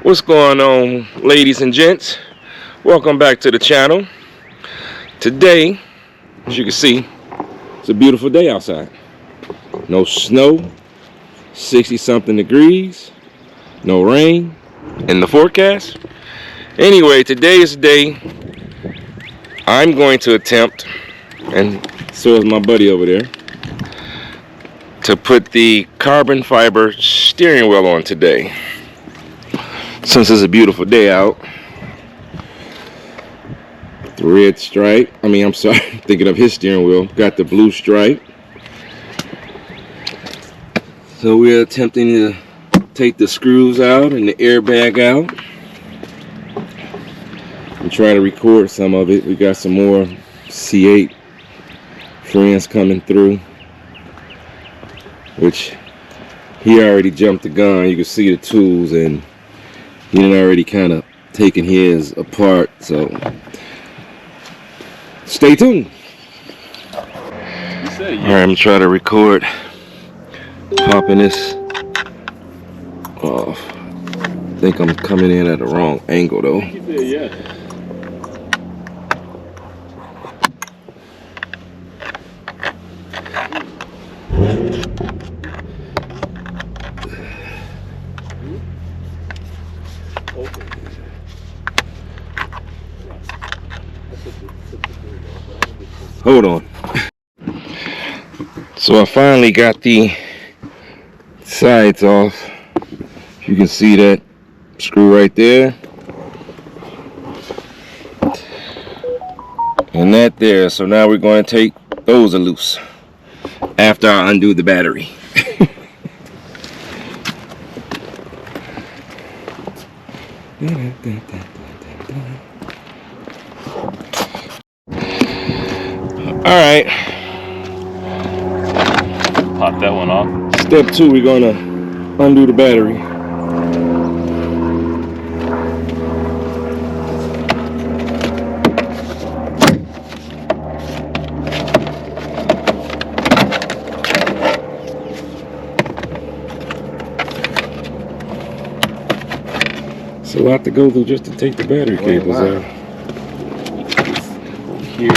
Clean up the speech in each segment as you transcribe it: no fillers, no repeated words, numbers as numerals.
What's going on, ladies and gents? Welcome back to the channel. Today, as you can see, it's a beautiful day outside. No snow, 60-something degrees, no rain in the forecast. Anyway, today is the day I'm going to attempt, and so is my buddy over there, to put the carbon fiber steering wheel on today. Since it's a beautiful day out. The red stripe, thinking of his steering wheel, got the blue stripe. So we're attempting to take the screws out and the airbag out and try to record some of it. We got some more C8 friends coming through, which he already jumped the gun. You can see the tools, and he had already kind of taken his apart, so stay tuned. Alright, I'm gonna try to record popping this off. I think I'm coming in at the wrong angle though. Hold on. So I finally got the sides off. You can see that screw right there. And that there. So now we're going to take those loose after I undo the battery. Alright. Pop that one off. Step 2, we're gonna undo the battery. It's a lot to go through just to take the battery cables out. Here.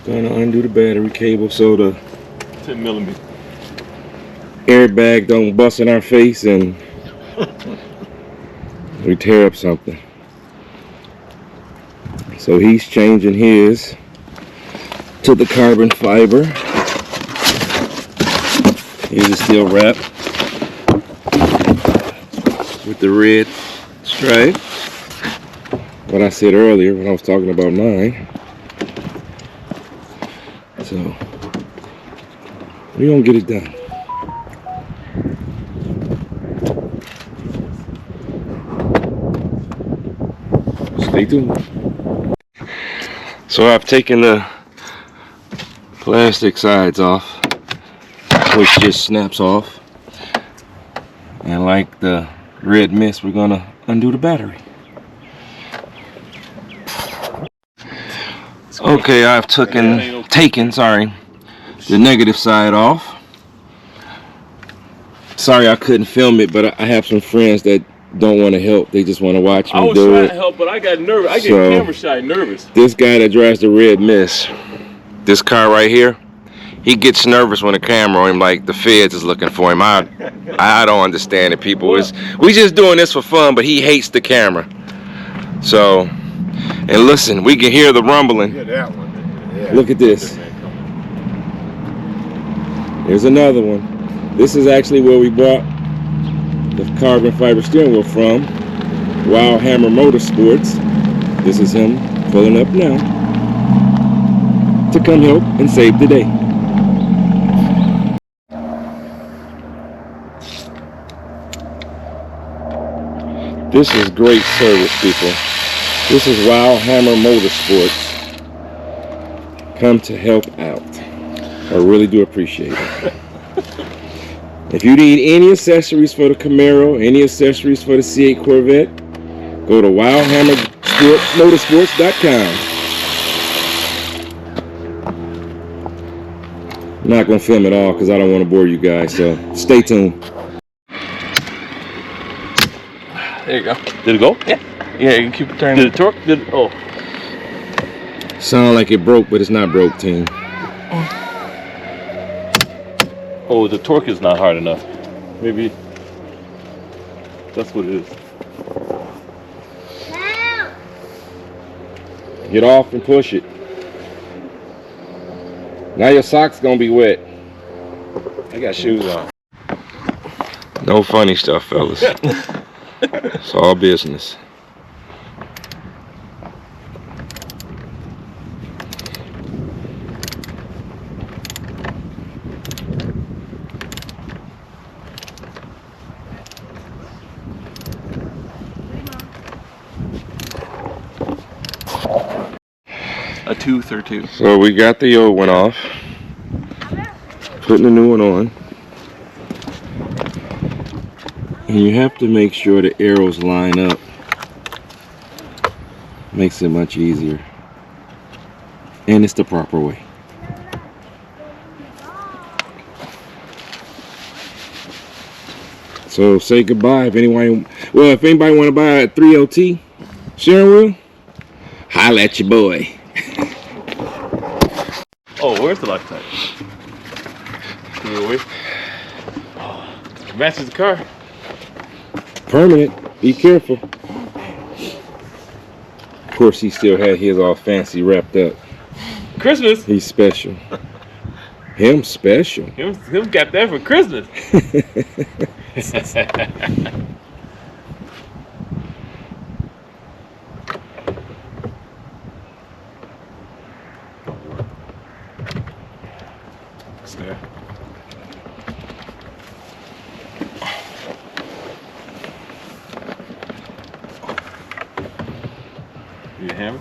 Gonna undo the battery cable so the 10mm airbag don't bust in our face and we tear up something. So he's changing his to the carbon fiber. His is still wrapped with the red stripe. What I said earlier when I was talking about mine. So we're gonna get it done. Stay tuned. So I've taken the plastic sides off, which just snaps off. And like the red mist, we're gonna undo the battery. Okay, I've taken the negative side off. Sorry I couldn't film it, but I have some friends that don't want to help. They just want to watch me do it. I was trying to help, but I got nervous. I get camera shy nervous. This guy that drives the red mist, this car right here, he gets nervous when the camera on him, like the feds is looking for him. I don't understand it, people. We just doing this for fun, but he hates the camera. So, and listen, we can hear the rumbling. Yeah, that one. Yeah. Look at this. There's another one. This is actually where we bought the carbon fiber steering wheel from, Wild Hammer Motorsports. This is him pulling up now to come help and save the day. This is great service, people. This is Wild Hammer Motorsports. Come to help out. I really do appreciate it. If you need any accessories for the Camaro, any accessories for the C8 Corvette, go to wildhammermotorsports.com. I'm not going to film it all because I don't want to bore you guys, so stay tuned. There you go. Did it go? Yeah. Yeah, you can keep it turning. Did it torque? Did it, oh. Sound like it broke, but it's not broke, team. Oh, the torque is not hard enough. Maybe that's what it is. Get off and push it. Now your sock's gonna be wet. I got shoes on. No funny stuff, fellas. It's all business. A tooth or two. So we got the old one off. Putting the new one on. And you have to make sure the arrows line up. Makes it much easier. And it's the proper way. So say goodbye if anyone, well, if anybody want to buy a 3LT steering wheel, holla at your boy. Oh, where's the Loctite? Threw it away. Oh, it matches the car. Permanent. Be careful. Of course, he still had his all fancy wrapped up. Christmas. He's special. Him special. Him got that for Christmas. There. Need a hammer?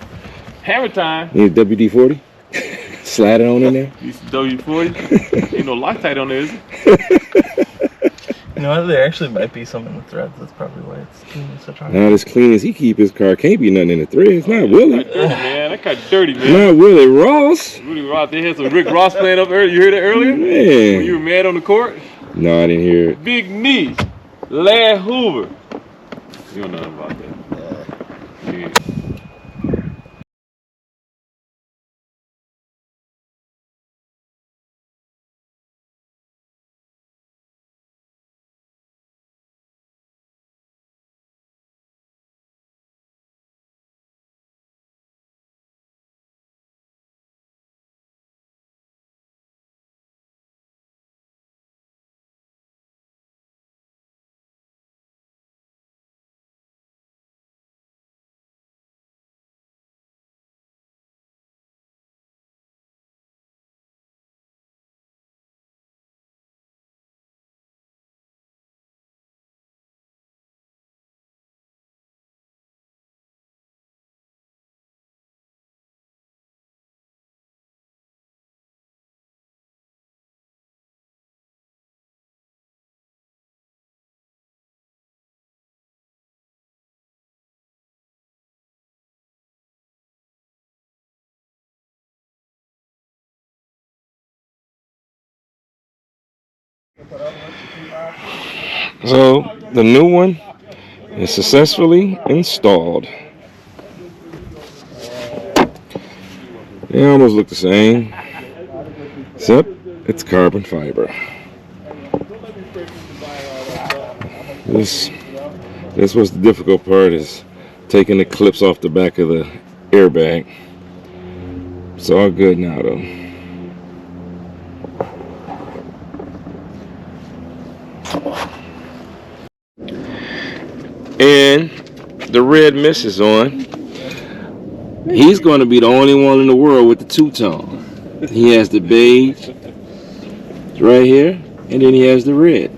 Hammer time! Need a WD-40? Slide it on in there? Use some WD-40? Ain't no Loctite on there, is it? You know, there actually might be some in the threads. That's probably why it's clean such a Not as clean as he keep his car. Can't be nothing in the threads. Not Willie. Dirty, man. That car dirty, man. Not Willie Ross. Willie Ross. They had some Rick Ross playing up earlier. You heard that earlier? Man. When you were mad on the court? No, I didn't hear it. Big knee. Larry Hoover. You don't know nothing about that. Yeah. So, the new one is successfully installed. They almost look the same, except it's carbon fiber. This was the difficult part, is taking the clips off the back of the airbag. It's all good now though. And the red mist is on. He's going to be the only one in the world with the two-tone. He has the beige right here, and then he has the red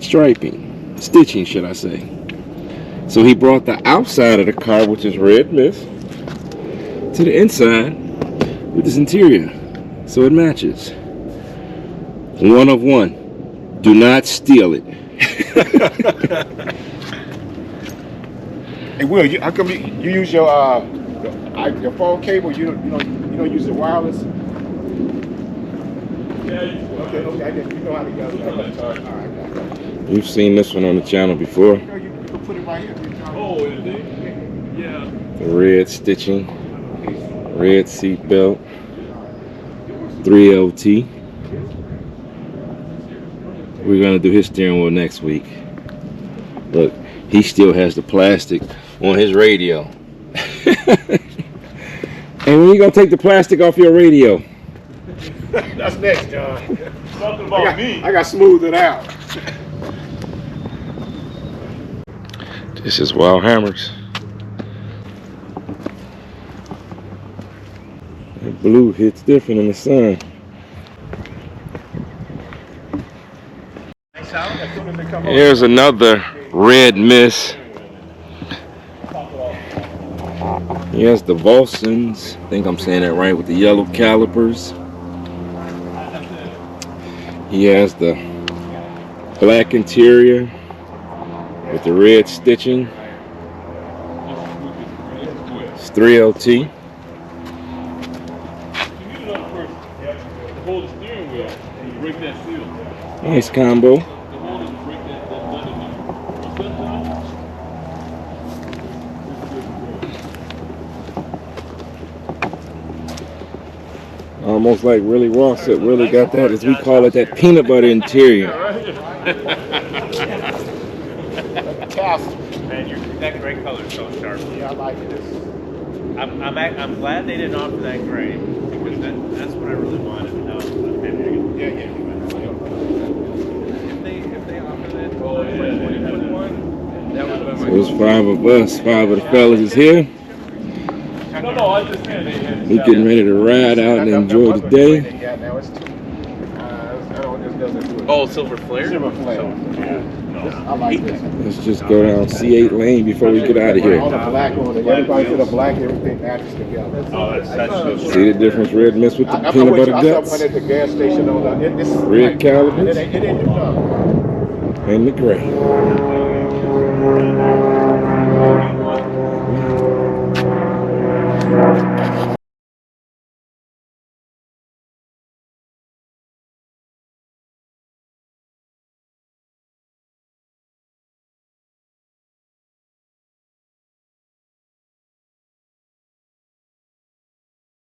striping, stitching, should I say. So he brought the outside of the car, which is red mist, to the inside with this interior, so it matches. One of one. Do not steal it. Hey, Will, how come you use your phone cable? You don't use the wireless? Okay, I guess you know how to get it. All right. You've seen this one on the channel before. You can put it right here. Oh, is it? Yeah. The red stitching, red seat belt, 3LT. We're gonna do his steering wheel next week. Look, he still has the plastic on his radio. And when you gonna take the plastic off your radio? That's next, John. Something about me. I got smoothed it out. This is Wild Hammers. That blue hits different in the sun. Here's another red miss. He has the Volsons. I think I'm saying that right, with the yellow calipers. He has the black interior with the red stitching. It's 3LT. Hold the steering wheel and you break that seal. Nice combo. The hold is to break that Almost like Willie Ross said, Willie got that, as we call it, that peanut butter interior. Man, that gray color is so sharp. Yeah, I like this. I'm glad they didn't offer that gray because that's what I really wanted to know. Yeah. If they offer that, that would So there's 5 of us, 5 of the fellas is here. No, I just said they had We getting ready to ride out and enjoy the day. Yeah, now it's two. This doesn't do it. Oh, silver flare. Silver flare. I like this. Let's just go down C8 lane before we get out of here. All the black on it. Everybody put a black, everything matches together. Oh, that's See the difference? Red miss with the I peanut went butter I saw guts one at the gas station on this Red calipers. It ain't enough. and the gray. it.